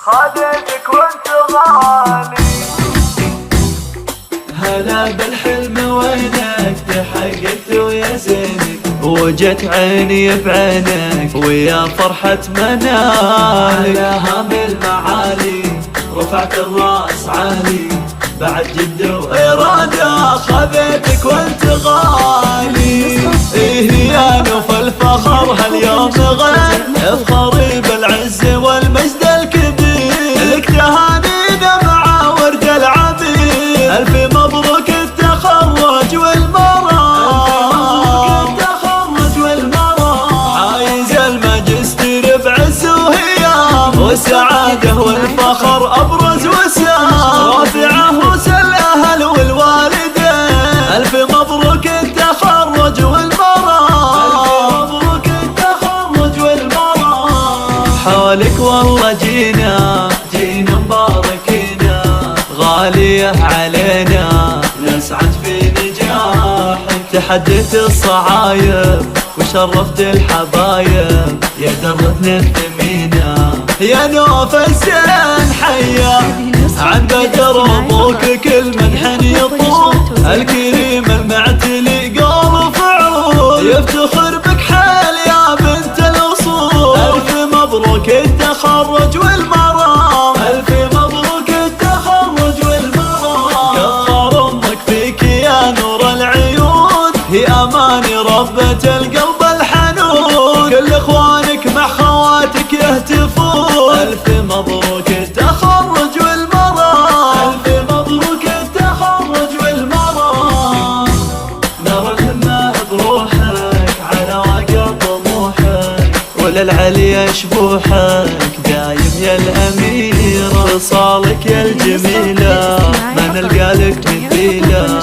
خدتك وانت غالي. هلا بالحلم وينك تحققت ويا زينك، وجت عيني بعينك ويا فرحة منالك. على هام المعالي رفعت الراس عالي، بعد جد وإرادة خذيتك وانت غالي. إيه يا نوف الفخر هاليوم غن، افخري بالعز والمجد الكبير، لك تهانينا مع ورد العبير. ألف مبروك التخرج والمرام، عايز الماجستير بعز وهيام، والسعادة والفخر أبرز وسام، رافعه وسل الأهل والوالدين. ألف مبروك التخرج والمرام، مبروك التخرج والمرام. حولك والله جينا مباركينا، غالية علينا نسعد في نجاحك. تحديت الصعايب وشرفت الحبايب، يا درتنا الثمينة يا نوف الزين حيا. عن بدر ابوك كل من يطوف، الكريم المعتلي قول وفعول، يفتخر بك حال يا بنت الاصول. الف مبروك التخرج والمرام، الف مبروك التخرج والمرام. كثر امك فيك يا نور العيون، هي اماني ربة القلب الحنون، كل اخوانك مع خواتك يهتفون. الف مبروك التخرج والمرام، الف مبروك التخرج والمرام. نار الهمة بروحك على واقع طموحك، وللعليا شبوحك دايم يا الأميرة. وصالك يا الجميلة ما نلقى لك مثيلة،